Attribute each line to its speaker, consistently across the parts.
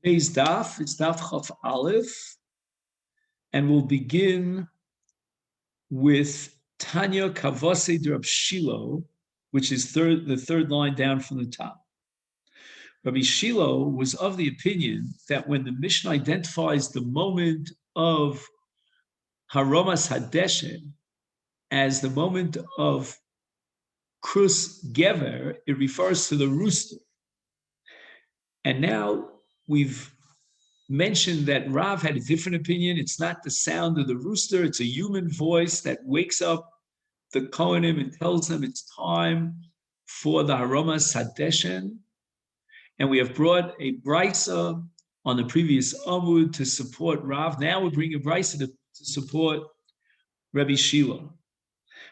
Speaker 1: Today's daf is daf Chaf Aleph, and we'll begin with Tanya Kavase Rab Shilo, which is the third line down from the top. Rabbi Shilo was of the opinion that when the Mishnah identifies the moment of Haromas Hadeshen as the moment of Krus Gever, it refers to the rooster. And now we've mentioned that Rav had a different opinion. It's not the sound of the rooster, it's a human voice that wakes up the Kohanim and tells them it's time for the Haromas Hadeshen. And we have brought a brisa on the previous Amud to support Rav. Now we're bringing a brisa to support Rabbi Shilo.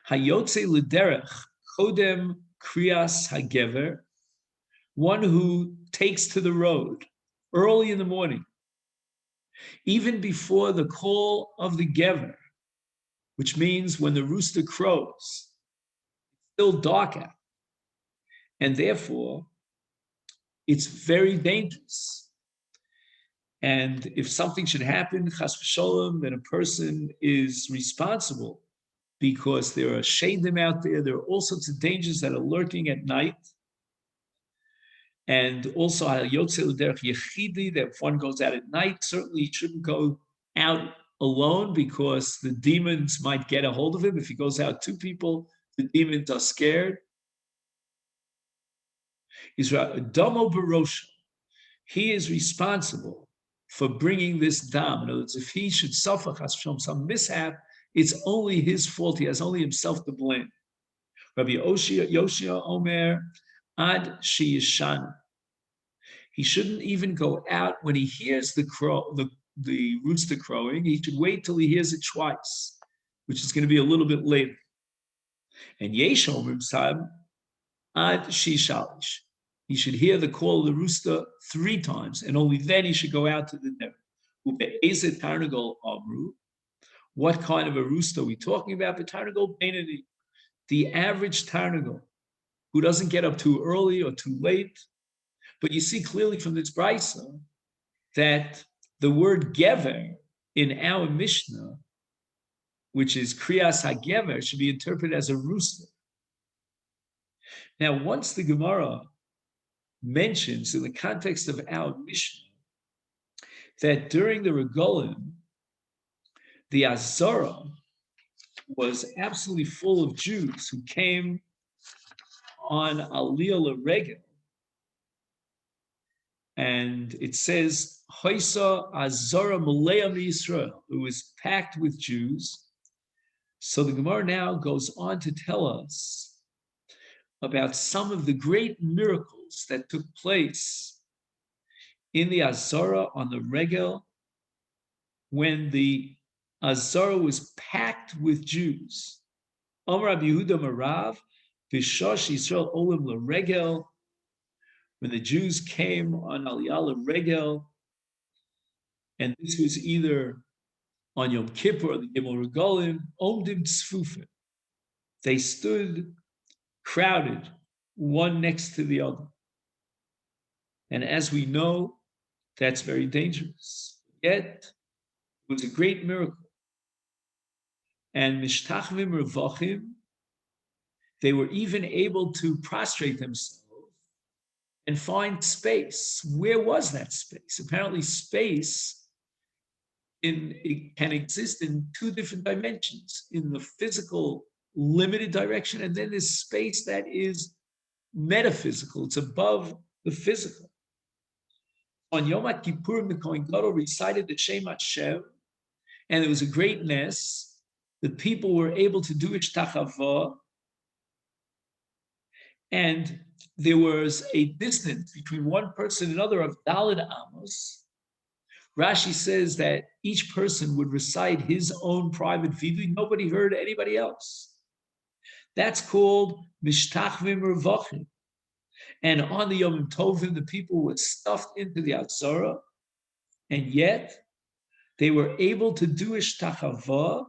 Speaker 1: Hayotze l'derech chodem kriyas hagever, one who takes to the road early in the morning, even before the call of the gever, which means when the rooster crows, it's still dark out, and therefore it's very dangerous. And if something should happen, chas v'sholom, then a person is responsible because there are shadim out there. There are all sorts of dangers that are lurking at night. And also, that if one goes out at night, certainly he shouldn't go out alone because the demons might get a hold of him. If he goes out two people, the demons are scared. He is responsible for bringing this dam. In other words, if he should suffer some mishap, it's only his fault. He has only himself to blame. Rabbi Yoshia Omer, Ad Sheyishana. He shouldn't even go out when he hears the rooster crowing. He should wait till he hears it twice, which is going to be a little bit later. And Yesh Omer Sab, Ad Shishalish. He should hear the call of the rooster 3 times, and only then he should go out to the never. What kind of a rooster are we talking about? The average tarnagol, who doesn't get up too early or too late. But you see clearly from this brisa that the word gever in our Mishnah, which is kriyas hagever, should be interpreted as a rooster. Now, once the Gemara mentions in the context of our Mishnah that during the Regolim, the Azara was absolutely full of Jews who came on Aliyah L'Regel, and it says, Hoisa Azara Malaya Yisrael, it was packed with Jews. So the Gemara now goes on to tell us about some of the great miracles that took place in the Azara on the Regel when the Azara was packed with Jews. Amar Rabbi Yehuda Marav, Bishosh Yisrael Olim L'Regel, when the Jews came on Aliyah L'Regel, and this was either on Yom Kippur or the Gimel Regolim, Omdim Tzfufim. They stood crowded, one next to the other. And as we know, that's very dangerous. Yet, it was a great miracle. And Mishtachvim Revachim, they were even able to prostrate themselves and find space. Where was that space? Apparently, space it can exist in 2 different dimensions, in the physical limited direction, and then there's space that is metaphysical. It's above the physical. On Yom Kippur, the Kohen Gadol recited the Shem Hashem, and it was a great ness. The people were able to do Ishtachava, and there was a distance between one person and another of Daled Amos. Rashi says that each person would recite his own private vidu. Nobody heard anybody else. That's called Mishtachvim Revachim. And on the Yom Tovim, the people were stuffed into the Azara, and yet they were able to do Ishtachava.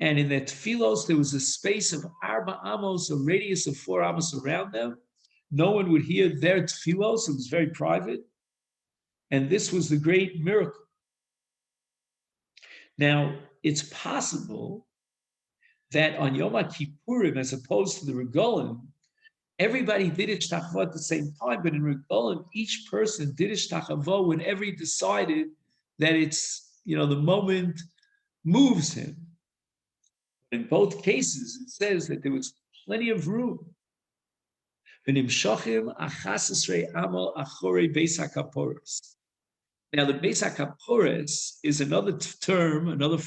Speaker 1: And in their tefillos, there was a space of 4 amos, a radius of 4 amos around them. No one would hear their tefillos. It was very private. And this was the great miracle. Now, it's possible that on Yom Kippurim, as opposed to the Regalim, everybody did Ishtachava at the same time, but in Regalim, each person did Ishtachava whenever he decided that it's, the moment moves him. In both cases, it says that there was plenty of room. Now, the Beis HaKaporos is another term, another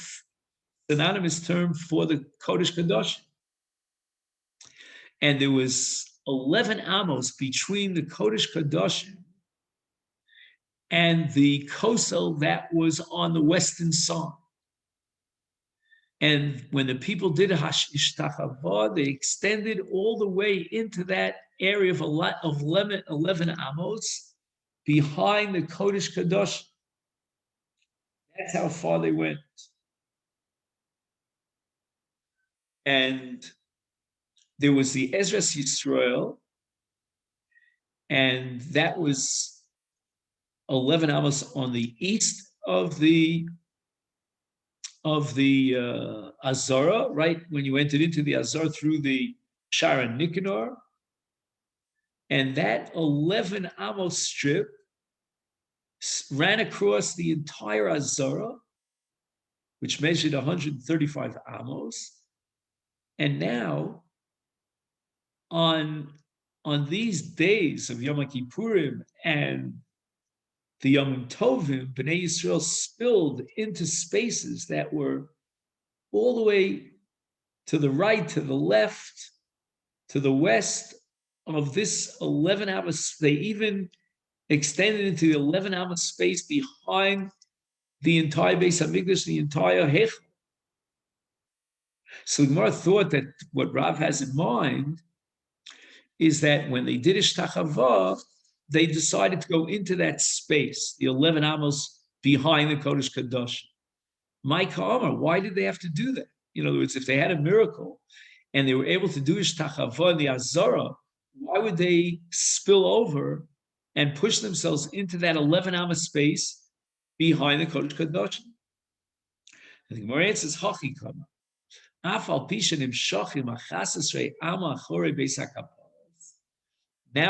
Speaker 1: synonymous term for the Kodesh Kadosh. And there was 11 amos between the Kodesh Kadosh and the kosel that was on the western side. And when the people did Ishtachava, they extended all the way into that area of 11 amos behind the Kodesh Kadosh. That's how far they went. And there was the Ezras Yisrael, and that was 11 amos on the east of the Azara, right? When you entered into the Azara through the Sharon Nicanor. And that 11 amos strip ran across the entire Azara, which measured 135 amos. And now, on these days of Yom Kippurim and the Yom Tovim, Bnei Yisrael spilled into spaces that were all the way to the right, to the left, to the west of this 11 amos. They even extended into the 11 amos space behind the entire Beis Hamikdash, the entire Hechel. So the Gemara thought that what Rav has in mind is that when they did Ishtachava, they decided to go into that space, the 11 amos behind the Kodesh Kadosh. My Ka'amar, why did they have to do that? In other words, if they had a miracle and they were able to do Ishtachava in the Azara, why would they spill over and push themselves into that 11 amos space behind the Kodesh Kadosh? And the Gemara answers, Hachi Kama. Now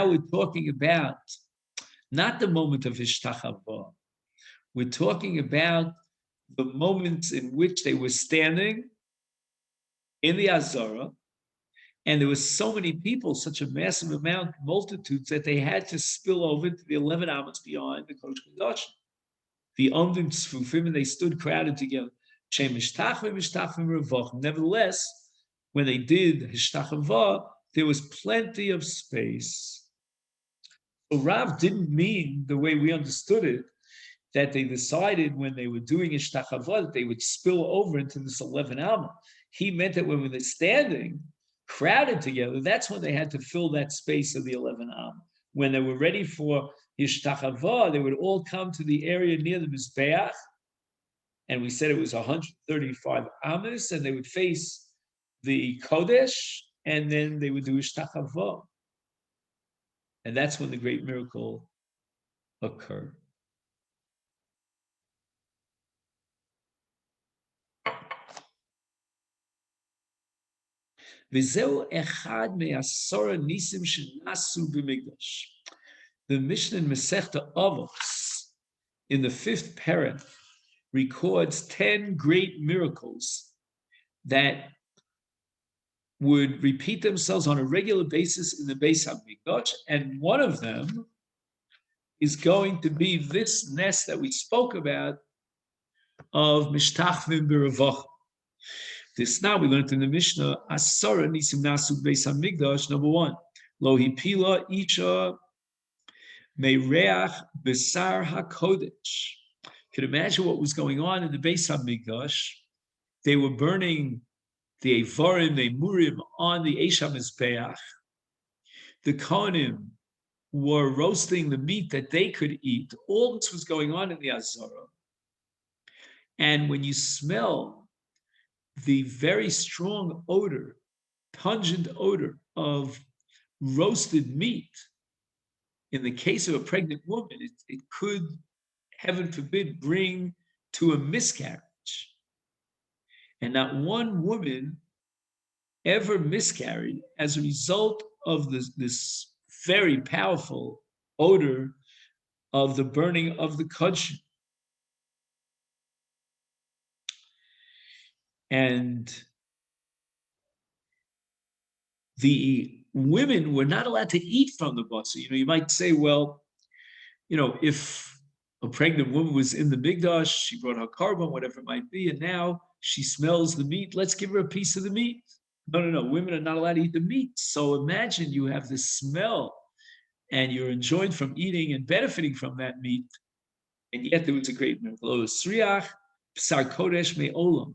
Speaker 1: we're talking about not the moment of Ishtachava. We're talking about the moments in which they were standing in the Azara, and there was so many people, such a massive amount, multitudes, that they had to spill over to the 11 amos behind the Kodesh Kadosh. The Omdim Tzfufim, and they stood crowded together. Nevertheless, when they did Hishtachava, there was plenty of space. So Rav didn't mean the way we understood it, that they decided when they were doing Hishtachava that they would spill over into this 11 amos. He meant that when they're standing, crowded together, that's when they had to fill that space of the 11 amos. When they were ready for Hishtachava, they would all come to the area near the Mizbeach, and we said it was 135 amos, and they would face the Kodesh, and then they would do Ishtachava. And that's when the great miracle occurred. The Mishnah in Masechet Avos, in the 5th parak, records 10 great miracles that would repeat themselves on a regular basis in the Beis Hamikdash, and one of them is going to be this nest that we spoke about of Mishtachvim B'Ravocha. This now we learned in the Mishnah, Asara Nisim Nasu Beis Hamikdash, number 1, Lo Hipila Isha Mereach Besar HaKodesh. You can imagine what was going on in the Beis Hamikdash. They were burning the Evarim, the Murim on the Eish HaMizbeach. The Kohanim were roasting the meat that they could eat. All this was going on in the Azara. And when you smell the very strong odor, pungent odor of roasted meat, in the case of a pregnant woman, it could heaven forbid, bring to a miscarriage. And not one woman ever miscarried as a result of this very powerful odor of the burning of the kudsh. And the women were not allowed to eat from the basa. You might say, well, if a pregnant woman was in the Migdash, she brought her carbon, whatever it might be, and now she smells the meat, let's give her a piece of the meat. No. Women are not allowed to eat the meat. So imagine you have this smell and you're enjoined from eating and benefiting from that meat. And yet there was a great miracle.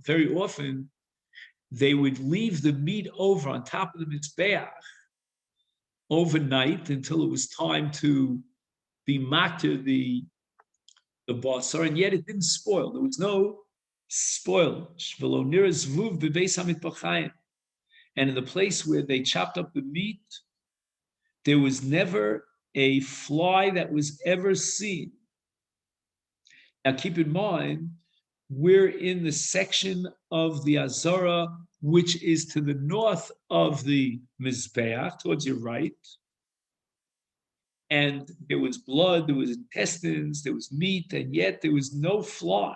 Speaker 1: Very often, they would leave the meat over on top of the mizbeach overnight until it was time to be makter the basar, and yet it didn't spoil. There was no spoilage. And in the place where they chopped up the meat, there was never a fly that was ever seen. Now keep in mind, we're in the section of the Azara, which is to the north of the Mizbeach, towards your right. And there was blood, there was intestines, there was meat, and yet there was no fly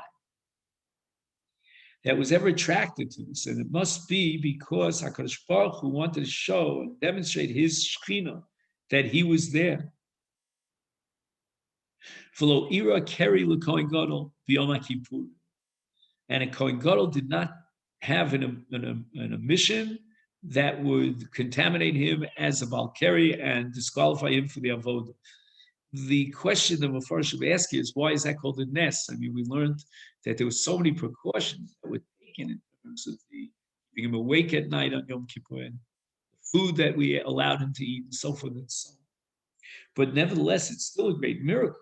Speaker 1: that was ever attracted to this. And it must be because HaKadosh Baruch Hu wanted to show and demonstrate his Shekhinah, that he was there. V'lo ira keri l'kohen gadol b'yom Kippur. And a Kohen Gadol did not have an emission that would contaminate him as a Balkari and disqualify him for the Avodah. The question the Mefarshim should ask is, why is that called a Nes? I mean, we learned that there were so many precautions that were taken in terms of keeping him awake at night on Yom Kippur, and the food that we allowed him to eat, and so forth and so on. But nevertheless, it's still a great miracle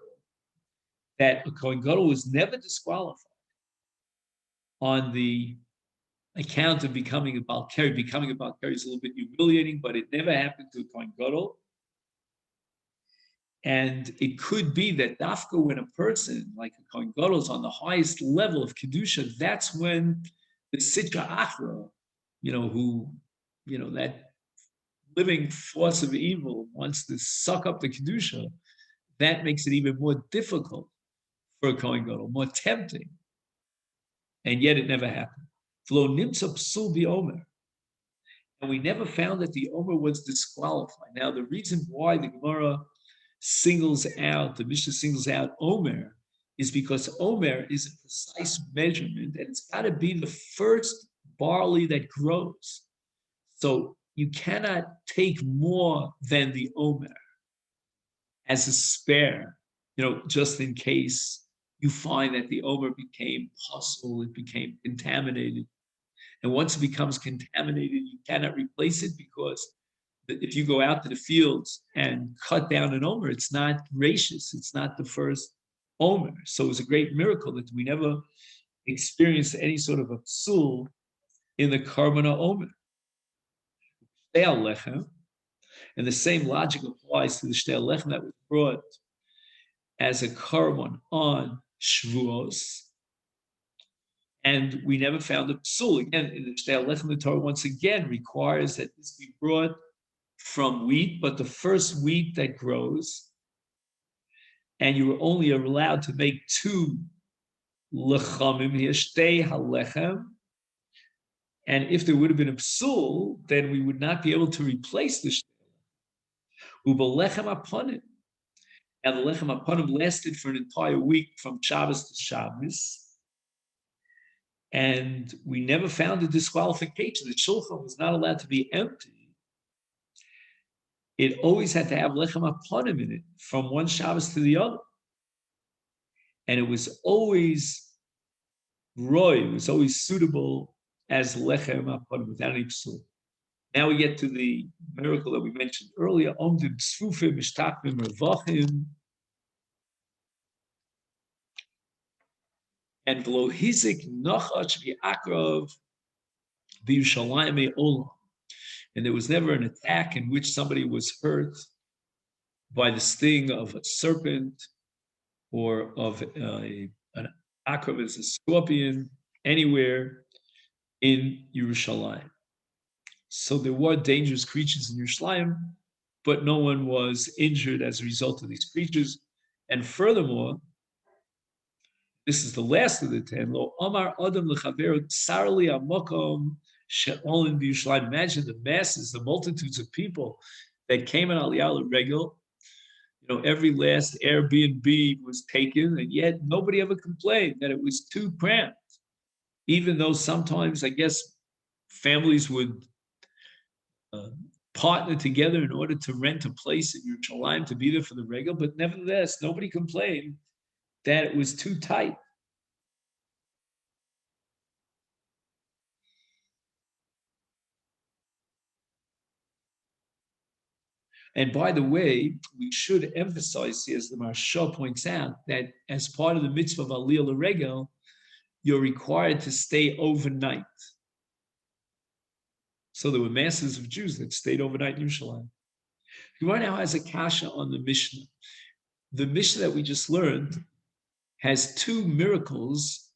Speaker 1: that a Kohen Gadol was never disqualified on the account of becoming a Balkari. Becoming a Balkari is a little bit humiliating, but it never happened to a Kohen Gadol. And it could be that dafka, when a person like a Kohen Gadol is on the highest level of Kedusha, that's when the Sitra Achra, that living force of evil wants to suck up the Kedusha, that makes it even more difficult for a Kohen Gadol, more tempting. And yet it never happened. And we never found that the Omer was disqualified. Now, the reason why the Gemara the Mishnah singles out Omer, is because Omer is a precise measurement, and it's got to be the first barley that grows. So you cannot take more than the Omer as a spare, just in case you find that the Omer became possible, it became contaminated. And once it becomes contaminated, you cannot replace it, because if you go out to the fields and cut down an Omer, it's not gracious. It's not the first Omer. So it was a great miracle that we never experienced any sort of a psul in the Karmana Omer. And the same logic applies to the Shtei Lechem that was brought as a Karban on Shavuos. And we never found a psul. Again, in the Shtei Lechem, the Torah once again requires that this be brought from wheat, but the first wheat that grows. And you were only allowed to make 2 lechamim here, shtei halechem. And if there would have been a psul, then we would not be able to replace the shtei lechem. Ubelechem aponim. And the lechem aponim lasted for an entire week from Shabbos to Shabbos. And we never found a disqualification. The shulchan was not allowed to be empty. It always had to have lechem aponim in it from one Shabbos to the other. And it was always roy, it was always suitable as lechem aponim without any psul. Now we get to the miracle that we mentioned earlier, omdim tzfufim mishtachim mervachim, and v'lo hizik nachach v'akrav b'Yushalayim olam. And there was never an attack in which somebody was hurt by the sting of a serpent or of an akrab is a scorpion anywhere in Yerushalayim. So there were dangerous creatures in Yerushalayim, but no one was injured as a result of these creatures. And furthermore, this is the last of the 10. Lo Amar Adam lechaveru tsarli amakom she'olin b'Yerushalayim. Imagine the masses, the multitudes of people that came in Aliyah Regel. You know, every last Airbnb was taken, and yet nobody ever complained that it was too cramped. Even though sometimes, I guess, families would partner together in order to rent a place in Yerushalayim to be there for the Regel, but nevertheless, nobody complained that it was too tight. And by the way, we should emphasize, as the Maharsha points out, that as part of the mitzvah of Aliyah L'Regel, you're required to stay overnight. So there were masses of Jews that stayed overnight in Yerushalayim. Gemara now has a kasha on the Mishnah. The Mishnah that we just learned has two miracles,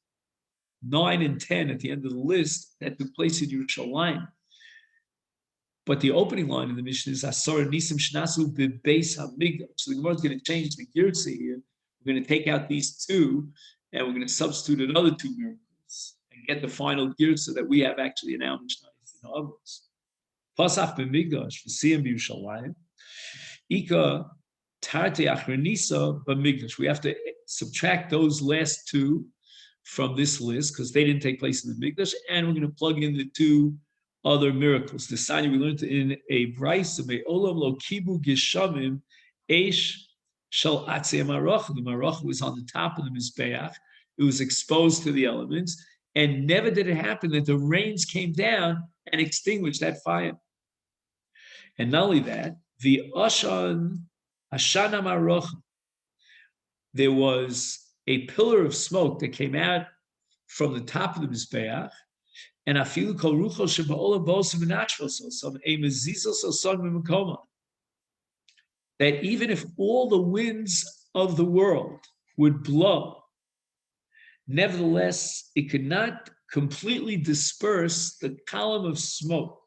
Speaker 1: 9 and 10 at the end of the list, that took place in Yerushalayim. But the opening line in the Mishnah is Asar Nisim Shnasu Bebeis Hamigdash. So the Gemara is going to change the girtza here. We're going to take out these two, and we're going to substitute another two miracles and get the final girtza that we have actually in our Mishnah in others. Pasach B'Migdash V'Siyam B'Yerushalayim Ika Tarte Achronisa B'Migdash. We have to subtract those last two from this list because they didn't take place in the Migdash, and we're going to plug in the two other miracles. The sign we learned in a brayso, Olam lo kibu gishamim eish shel atzei marach. The marach was on the top of the mizbeach. It was exposed to the elements, and never did it happen that the rains came down and extinguished that fire. And not only that, the ashana marach, there was a pillar of smoke that came out from the top of the mizbeach. And afilu kol rucho shebaola bosim v'nachvos osam a mezizos osam v'makoma. That even if all the winds of the world would blow, nevertheless, it could not completely disperse the column of smoke.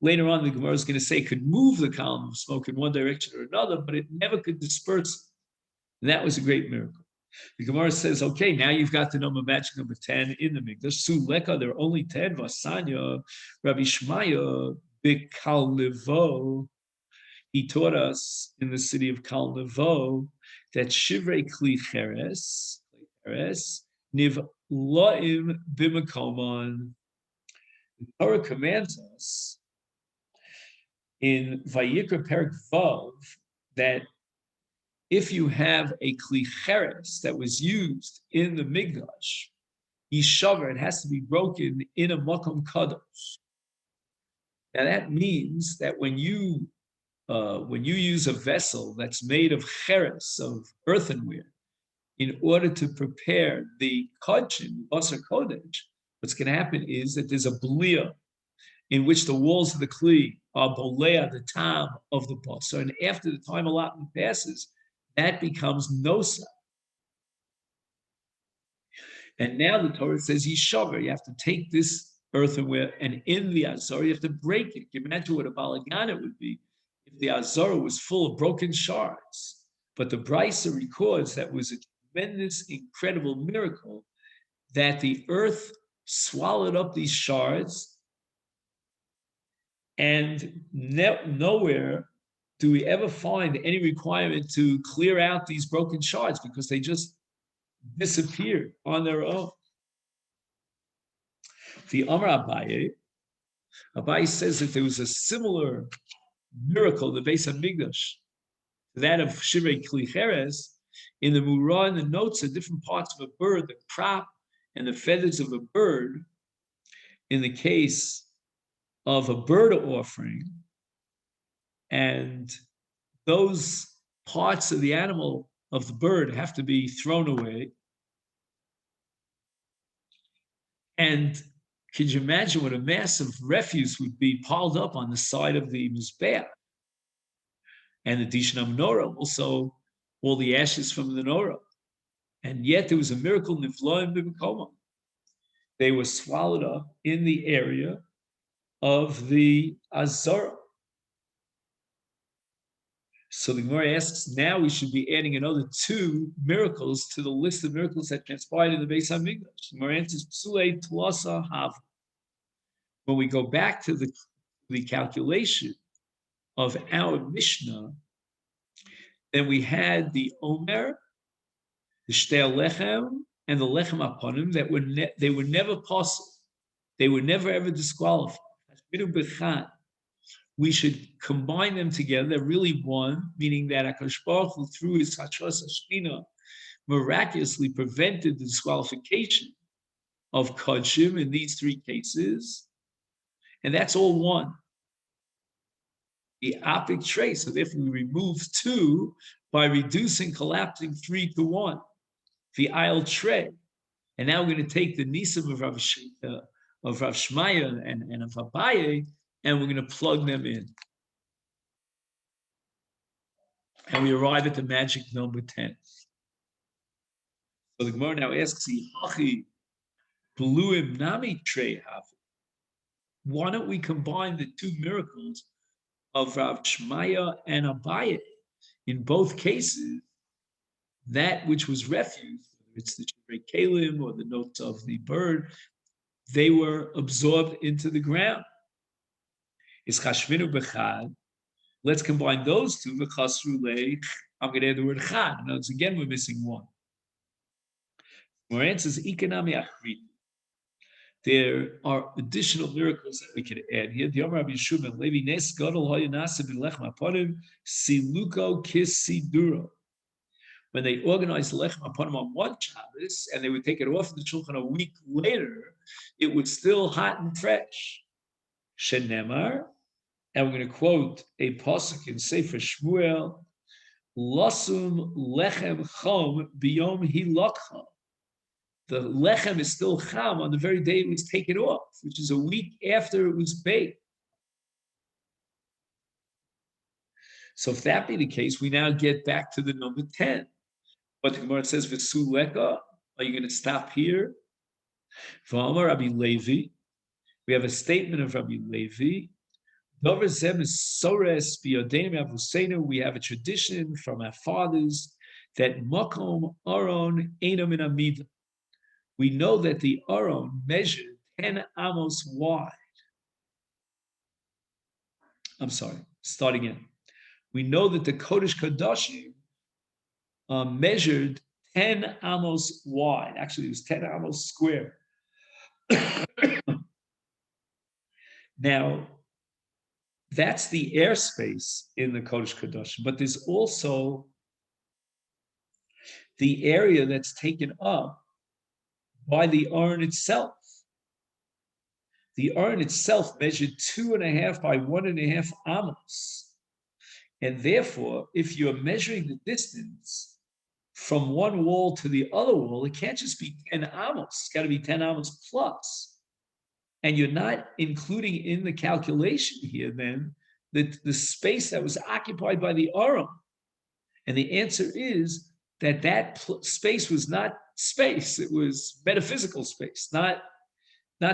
Speaker 1: Later on, the Gemara is going to say it could move the column of smoke in one direction or another, but it never could disperse it. And that was a great miracle. The Gemara says, okay, now you've got the number magic number 10 in the Mikdash. Su Leka, there are only 10. Vasanya, Rabbi Shmaya, Bikal Nevo. He taught us in the city of Kal Nevo that Shivrei Kli Cheres, Niv Loim Bimakomon. The Torah commands us in Vayikra Perik Vav that if you have a kli cheres that was used in the Migdash, yishaver, it has to be broken in a makom kadosh. Now that means that when you use a vessel that's made of cheres, of earthenware, in order to prepare the kachin, basar kodesh, what's going to happen is that there's a blia in which the walls of the kli are bolea, the tam of the basar, and after the time allotment passes, that becomes nosa. And now the Torah says, Yishaver, you have to take this earthenware, and in the Azor, you have to break it. Can you imagine what a balagana would be if the Azor was full of broken shards? But the Brisa records that was a tremendous, incredible miracle that the earth swallowed up these shards, and nowhere do we ever find any requirement to clear out these broken shards because they just disappeared on their own. The Amar Abaye says that there was a similar miracle in the Beis Hamikdash, that of Shivrei Kli Cheres. In the Murah and the notes are different parts of a bird, the crop and the feathers of a bird. In the case of a bird offering, and those parts of the animal, of the bird, have to be thrown away. And could you imagine what a massive refuse would be piled up on the side of the Mizbeach? And the Dishnam Menorah, also all the ashes from the Menorah. And yet there was a miracle niflaim b'mekoma. They were swallowed up in the area of the Azara. So the Gemara asks, now we should be adding another 2 miracles to the list of miracles that transpired in the Beis Hamikdash. The Gemara answers, Psulei Tlasa Hav. When we go back to the calculation of our Mishnah, then we had the Omer, the Shtei Lechem, and the Lechem Aponim that they were never possible. They were never ever disqualified. We should combine them together. They're really one, meaning that HaKadosh Baruch Hu, through his Hashras Hashchina, miraculously prevented the disqualification of Kodshim in these 3 cases. And that's all one. The opic trace. So if we remove 2 by reducing, collapsing 3 to 1, the aisle tray. And now we're going to take the Nisim of Rav Shmaya and of Abaye, and we're going to plug them in. And we arrive at the magic number 10. So the Gemara now asks, Bluim Nami Trey Hav. Why don't we combine the 2 miracles of Rav Shmaya and Abaye? In both cases, that which was refused, whether it's the Shivrei Kalim or the notes of the bird, they were absorbed into the ground. Is Chashvinu Bechad. Let's combine those 2. I'm going to add the word Chad. Now, again, we're missing 1. More answers, Ikanami Achrit. There are additional miracles that we could add here. The Yomi Rabbi Yeshua and Levi Nes Gadol Hoyanasa B'Lechem Aponim Siluko Kis Siduro. When they organized the Lechem Aponim on one Shabbos and they would take it off the Shulchan a week later, it was still hot and fresh. Shenemar, and we're going to quote a pasuk in Sefer Shmuel, Lasum Lechem Chom Biyom Hilakcha. The lechem is still cham on the very day it was taken off, which is a week after it was baked. So if that be the case, we now get back to the number 10. But the Gemara says, V'su leka, are you going to stop here? V'amar Rabbi Levi, we have a statement of Rabbi Levi. We have a tradition from our fathers that makom aron eina min amida. We know that the aron measured 10 amos wide. I'm sorry, starting in. We know that the Kodesh Kodashim measured 10 amos wide. Actually, it was 10 amos square. Now, that's the airspace in the Kodesh Kodashim, but there's also the area that's taken up by the Aron itself. The Aron itself measured 2.5 by 1.5 amos. And therefore, if you're measuring the distance from one wall to the other wall, it can't just be 10 amos. It's got to be 10 amos plus. And you're not including in the calculation here, then, the space that was occupied by the Aron. And the answer is that space was not space. It was metaphysical space, not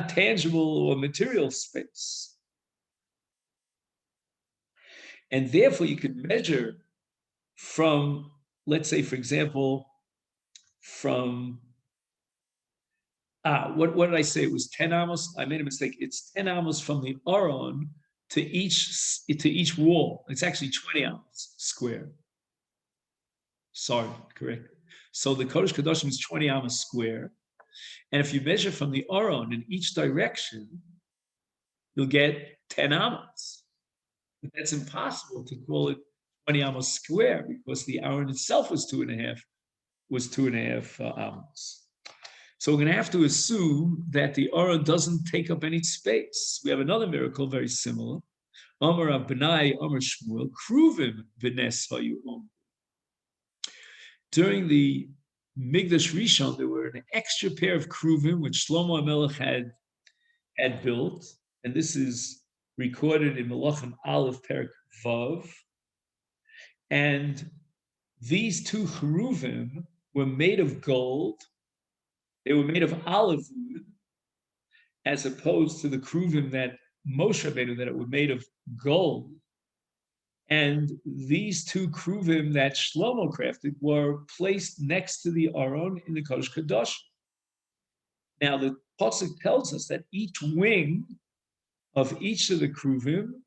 Speaker 1: tangible or material space. And therefore, you could measure from, let's say, for example, from, what did I say? It was 10 amos. I made a mistake. It's 10 amos from the Aron to each wall. It's actually 20 amos square. Sorry, correct. So the Kodesh Kodashim is 20 amos square. And if you measure from the Aron in each direction, you'll get 10 amos. But that's impossible to call it 20 amos square because the Aron itself was 2.5 amos. So we're going to have to assume that the Aron doesn't take up any space. We have another miracle very similar. Amar Abnai, Amar Shmuel, Kruvim B'nes Hayom. During the Migdash Rishon, there were an extra pair of Kruvim which Shlomo HaMelech had built, and this is recorded in Melachim Aleph Perek Vav. And these 2 Kruvim were made of gold. They were made of olive wood, as opposed to the kruvim that Moshe made, that it were made of gold. And these two kruvim that Shlomo crafted were placed next to the Aron in the Kodesh Kadosh. Now the pasuk tells us that each wing of each of the kruvim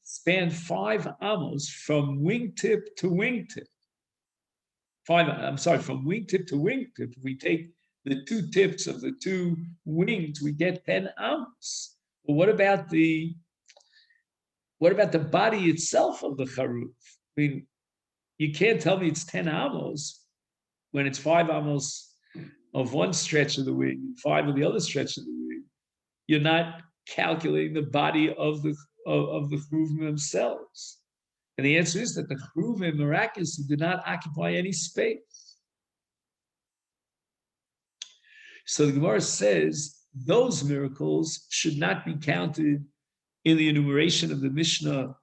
Speaker 1: spanned 5 amos from wingtip to wingtip. From wingtip to wingtip. If we take the 2 tips of the 2 wings, we get 10 amos. But what about the body itself of the charuf? I mean, you can't tell me it's 10 amos when it's 5 amos of one stretch of the wing, 5 of the other stretch of the wing. You're not calculating the body of the chruvim themselves. And the answer is that the chruvim miraculously did not occupy any space. So the Gemara says those miracles should not be counted in the enumeration of the Mishnah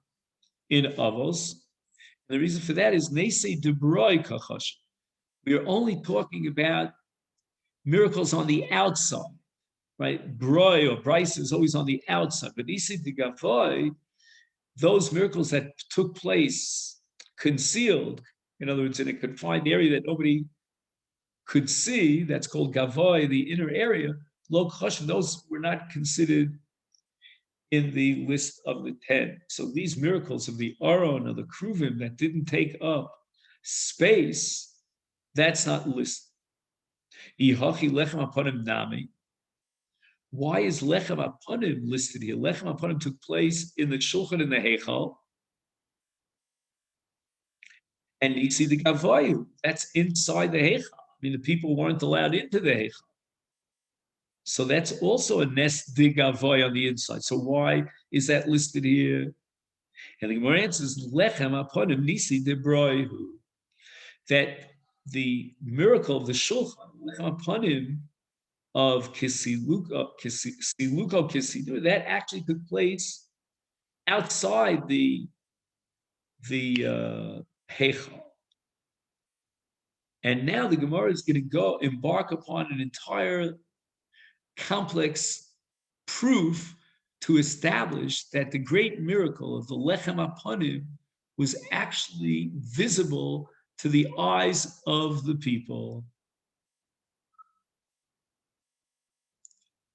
Speaker 1: in Avos. And the reason for that is Nesei Debroi Kachosh. We are only talking about miracles on the outside, right? Broi or Bryce is always on the outside, but Nesei Degavoy, those miracles that took place concealed, in other words, in a confined area that nobody could see, that's called Gavoy, the inner area, Lo Kachosh, those were not considered in the list of the 10. So these miracles of the Aron or the Kruvim that didn't take up space, that's not listed. Why is Lechem Aponim listed here? Lechem Aponim took place in the Shulchan in the Heichal. And you see the Gavoyu, that's inside the Heichal. I mean, the people weren't allowed into the Heichal. So that's also a nest digavoy on the inside. So why is that listed here? And the Gemara answers, Lechem Aponim Nisi Debroihu. That the miracle of the Shulchan, Lechem Aponim of Kisiluko, that actually took place outside the Heichal. And now the Gemara is going to embark upon an entire complex proof to establish that the great miracle of the Lechem Aponim was actually visible to the eyes of the people.